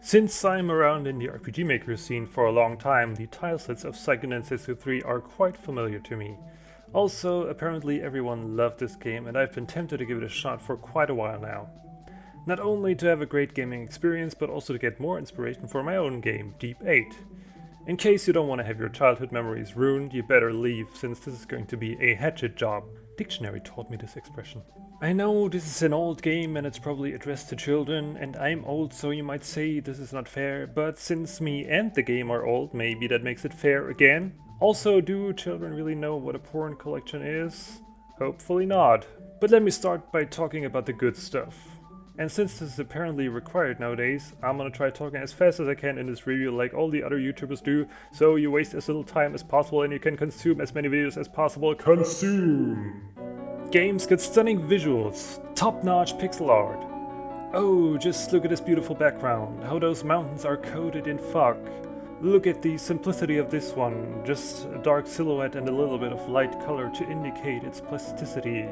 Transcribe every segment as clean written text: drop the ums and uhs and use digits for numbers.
Since I'm around in the RPG Maker scene for a long time, the tilesets of Seiken Densetsu 3 are quite familiar to me. Also, apparently everyone loved this game and I've been tempted to give it a shot for quite a while now. Not only to have a great gaming experience, but also to get more inspiration for my own game, Deep 8. In case you don't want to have your childhood memories ruined, you better leave, since this is going to be a hatchet job. Dictionary taught me this expression. I know this is an old game and it's probably addressed to children, and I'm old, so you might say this is not fair, but since me and the game are old, maybe that makes it fair again. Also, do children really know what a porn collection is? Hopefully not. But let me start by talking about the good stuff. And since this is apparently required nowadays, I'm gonna try talking as fast as I can in this review like all the other YouTubers do, so you waste as little time as possible and you can consume as many videos as possible. Consume! Games get stunning visuals, top-notch pixel art. Oh, just look at this beautiful background, how those mountains are coated in fog. Look at the simplicity of this one, just a dark silhouette and a little bit of light color to indicate its plasticity.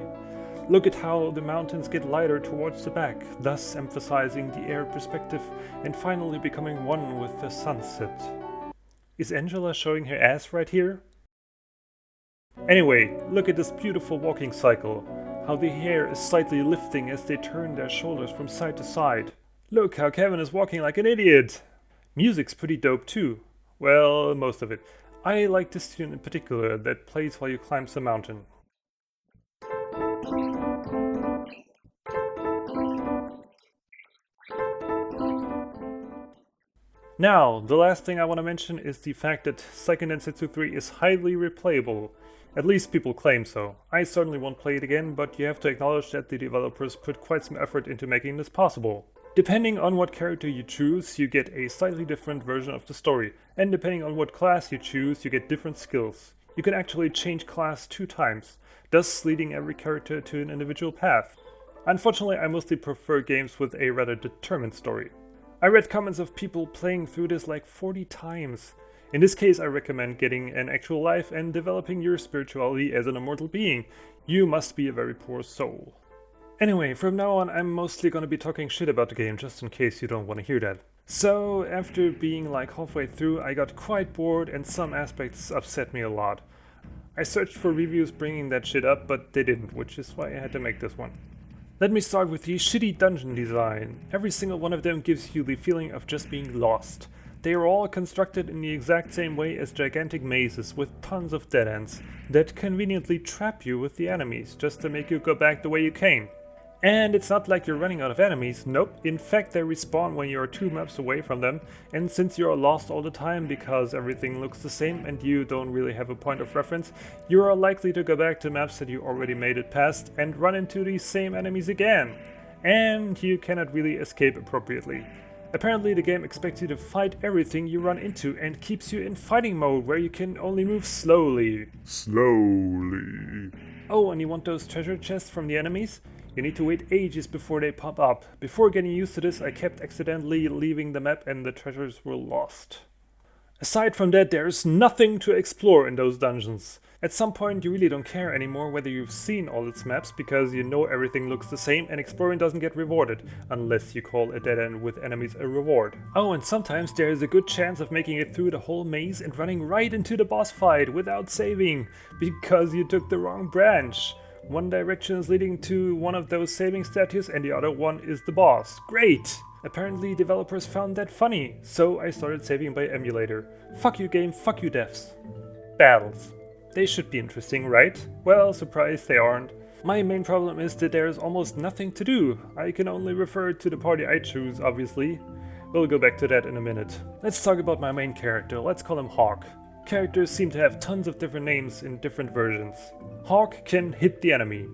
Look at how the mountains get lighter towards the back, thus emphasizing the air perspective and finally becoming one with the sunset. Is Angela showing her ass right here? Anyway, look at this beautiful walking cycle, how the hair is slightly lifting as they turn their shoulders from side to side. Look how Kevin is walking like an idiot! Music's pretty dope too. Well, most of it. I like this tune in particular that plays while you climb the mountain. Now, the last thing I want to mention is the fact that Seiken Densetsu 3 is highly replayable. At least people claim so. I certainly won't play it again, but you have to acknowledge that the developers put quite some effort into making this possible. Depending on what character you choose, you get a slightly different version of the story, and depending on what class you choose, you get different skills. You can actually change class 2 times, thus leading every character to an individual path. Unfortunately, I mostly prefer games with a rather determined story. I read comments of people playing through this like 40 times. In this case, I recommend getting an actual life and developing your spirituality as an immortal being. You must be a very poor soul. Anyway, from now on I'm mostly gonna be talking shit about the game, just in case you don't want to hear that. So, after being like halfway through, I got quite bored and some aspects upset me a lot. I searched for reviews bringing that shit up, but they didn't, which is why I had to make this one. Let me start with the shitty dungeon design. Every single one of them gives you the feeling of just being lost. They are all constructed in the exact same way as gigantic mazes with tons of dead ends that conveniently trap you with the enemies just to make you go back the way you came. And it's not like you're running out of enemies, nope, in fact they respawn when you are 2 maps away from them, and since you are lost all the time because everything looks the same and you don't really have a point of reference, you are likely to go back to maps that you already made it past and run into these same enemies again. And you cannot really escape appropriately. Apparently the game expects you to fight everything you run into and keeps you in fighting mode where you can only move slowly. Oh, and you want those treasure chests from the enemies? You need to wait ages before they pop up. Before getting used to this, I kept accidentally leaving the map and the treasures were lost. Aside from that, there's nothing to explore in those dungeons. At some point you really don't care anymore whether you've seen all its maps because you know everything looks the same and exploring doesn't get rewarded, unless you call a dead end with enemies a reward. Oh, and sometimes there is a good chance of making it through the whole maze and running right into the boss fight without saving, because you took the wrong branch. One direction is leading to one of those saving statues and the other one is the boss. Great! Apparently developers found that funny, so I started saving by emulator. Fuck you game, fuck you devs. Battles. They should be interesting, right? Well, surprise, they aren't. My main problem is that there is almost nothing to do. I can only refer to the party I choose, obviously. We'll go back to that in a minute. Let's talk about my main character, let's call him Hawke. Characters seem to have tons of different names in different versions. Hawke can hit the enemy.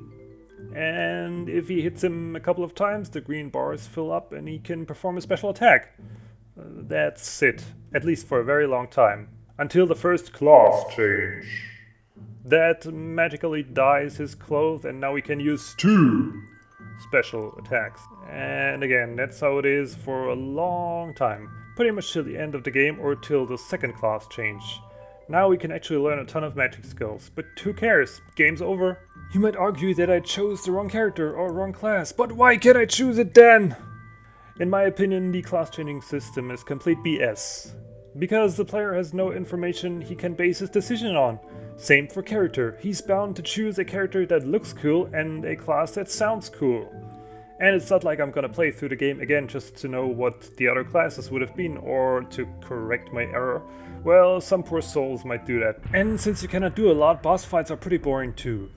And if he hits him a couple of times, the green bars fill up and he can perform a special attack. That's it, at least for a very long time. Until the first class change. That magically dyes his clothes and now he can use 2 special attacks. And again, that's how it is for a long time. Pretty much till the end of the game or till the second class change. Now we can actually learn a ton of magic skills, but who cares? Game's over. You might argue that I chose the wrong character or wrong class, but why can't I choose it then? In my opinion, the class changing system is complete BS. Because the player has no information he can base his decision on. Same for character, he's bound to choose a character that looks cool and a class that sounds cool. And it's not like I'm gonna play through the game again just to know what the other classes would have been or to correct my error. Well, some poor souls might do that. And since you cannot do a lot, boss fights are pretty boring too.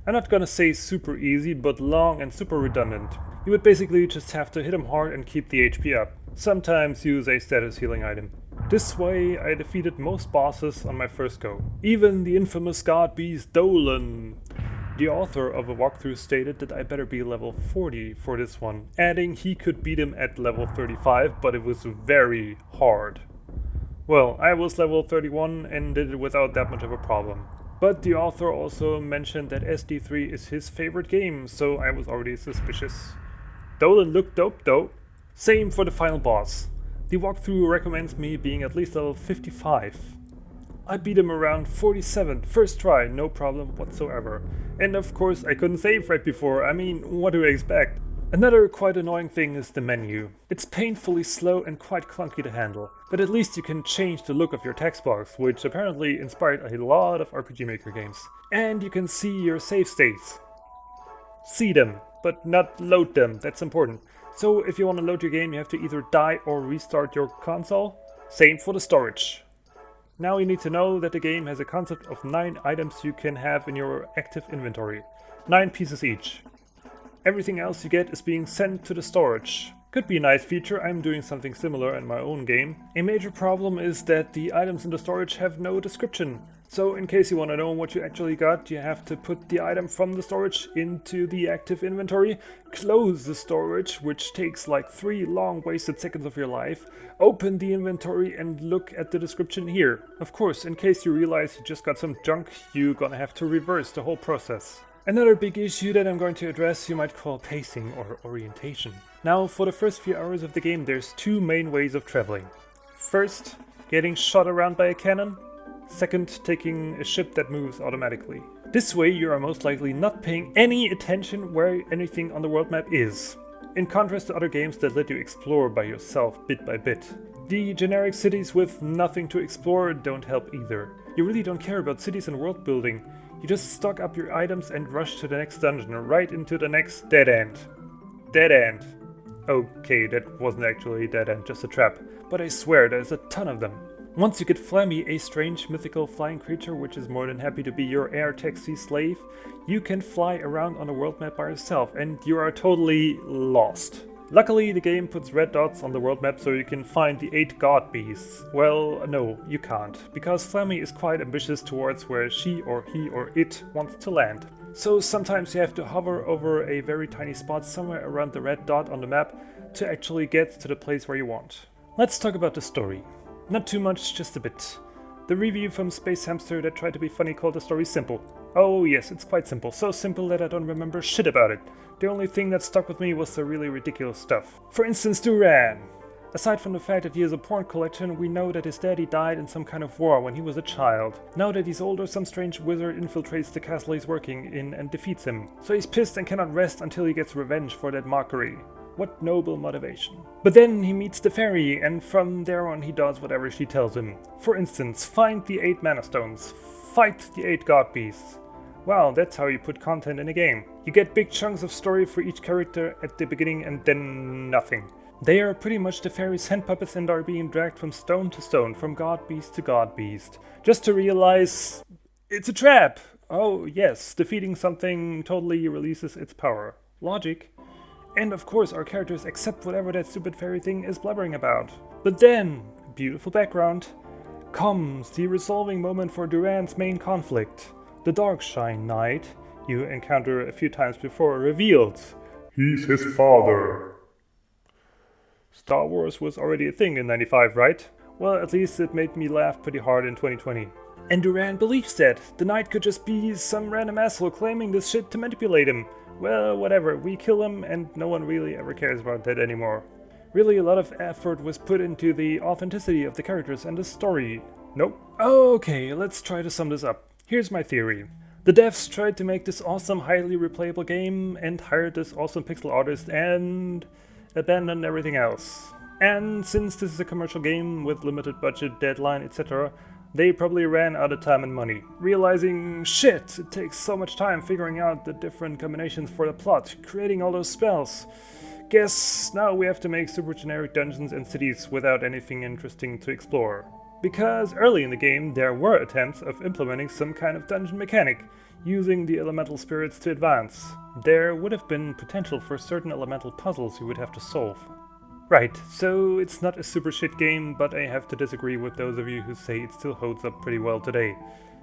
I'm not gonna say super easy, but long and super redundant. You would basically just have to hit him hard and keep the HP up. Sometimes use a status healing item. This way I defeated most bosses on my first go. Even the infamous god beast Dolan. The author of a walkthrough stated that I better be level 40 for this one, adding he could beat him at level 35, but it was very hard. Well, I was level 31 and did it without that much of a problem. But the author also mentioned that SD3 is his favorite game, so I was already suspicious. Dolan looked dope though. Same for the final boss. The walkthrough recommends me being at least level 55. I beat him around 47, first try, no problem whatsoever. And of course I couldn't save right before, I mean, what do I expect? Another quite annoying thing is the menu. It's painfully slow and quite clunky to handle, but at least you can change the look of your text box, which apparently inspired a lot of RPG Maker games. And you can see your save states. See them, but not load them, that's important. So if you want to load your game, you have to either die or restart your console. Same for the storage. Now you need to know that the game has a concept of 9 items you can have in your active inventory. 9 pieces each. Everything else you get is being sent to the storage. Could be a nice feature, I'm doing something similar in my own game. A major problem is that the items in the storage have no description. So in case you want to know what you actually got, you have to put the item from the storage into the active inventory, close the storage, which takes like 3 long wasted seconds of your life, open the inventory and look at the description here. Of course, in case you realize you just got some junk, you're gonna have to reverse the whole process. Another big issue that I'm going to address you might call pacing or orientation. Now, for the first few hours of the game, there's 2 main ways of traveling. First, getting shot around by a cannon. Second, taking a ship that moves automatically. This way you are most likely not paying any attention where anything on the world map is, in contrast to other games that let you explore by yourself bit by bit. The generic cities with nothing to explore don't help either. You really don't care about cities and world building. You just stock up your items and rush to the next dungeon, right into the next dead end. Dead end. Okay, that wasn't actually a dead end, just a trap. But I swear there's a ton of them. Once you get Flammy, a strange mythical flying creature which is more than happy to be your air taxi slave, you can fly around on the world map by yourself and you are totally lost. Luckily the game puts red dots on the world map so you can find the 8 god beasts. Well, no, you can't, because Flammy is quite ambitious towards where she or he or it wants to land. So sometimes you have to hover over a very tiny spot somewhere around the red dot on the map to actually get to the place where you want. Let's talk about the story. Not too much, just a bit. The review from Space Hamster that tried to be funny called the story simple. Oh yes, it's quite simple. So simple that I don't remember shit about it. The only thing that stuck with me was the really ridiculous stuff. For instance, Duran. Aside from the fact that he has a porn collection, we know that his daddy died in some kind of war when he was a child. Now that he's older, some strange wizard infiltrates the castle he's working in and defeats him. So he's pissed and cannot rest until he gets revenge for that mockery. What noble motivation. But then he meets the fairy, and from there on he does whatever she tells him. For instance, find the 8 mana stones, fight the 8 god beasts. Wow, that's how you put content in a game. You get big chunks of story for each character at the beginning and then nothing. They are pretty much the fairy's hand puppets and are being dragged from stone to stone, from god beast to god beast. Just to realize it's a trap! Oh yes, defeating something totally releases its power. Logic. And of course our characters accept whatever that stupid fairy thing is blubbering about. But then, beautiful background, comes the resolving moment for Duran's main conflict. The Darkshine Knight, you encounter a few times before, revealed he's his father. Star Wars was already a thing in '95, right? Well, at least it made me laugh pretty hard in 2020. And Duran believes that. The knight could just be some random asshole claiming this shit to manipulate him. Well, whatever, we kill him and no one really ever cares about that anymore. Really, a lot of effort was put into the authenticity of the characters and the story. Nope. Okay, let's try to sum this up. Here's my theory. The devs tried to make this awesome, highly replayable game and hired this awesome pixel artist and abandoned everything else. And since this is a commercial game with limited budget, deadline, etc., they probably ran out of time and money, realizing, shit, it takes so much time figuring out the different combinations for the plot, creating all those spells. Guess now we have to make super generic dungeons and cities without anything interesting to explore. Because early in the game there were attempts of implementing some kind of dungeon mechanic, using the elemental spirits to advance. There would have been potential for certain elemental puzzles you would have to solve. Right, so it's not a super shit game, but I have to disagree with those of you who say it still holds up pretty well today.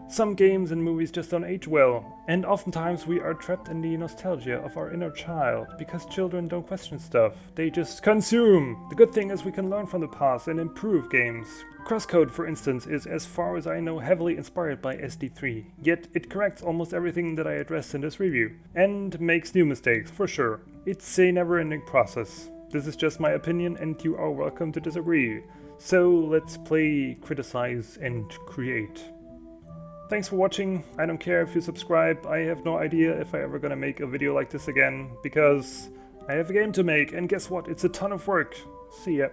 Some games and movies just don't age well, and oftentimes we are trapped in the nostalgia of our inner child, because children don't question stuff, they just consume! The good thing is we can learn from the past and improve games. Crosscode, for instance, is, as far as I know, heavily inspired by SD3, yet it corrects almost everything that I addressed in this review, and makes new mistakes, for sure. It's a never-ending process. This is just my opinion and you are welcome to disagree. So let's play, criticize and create. Thanks for watching. I don't care if you subscribe. I have no idea if I ever gonna make a video like this again, because I have a game to make and guess what? It's a ton of work. See ya.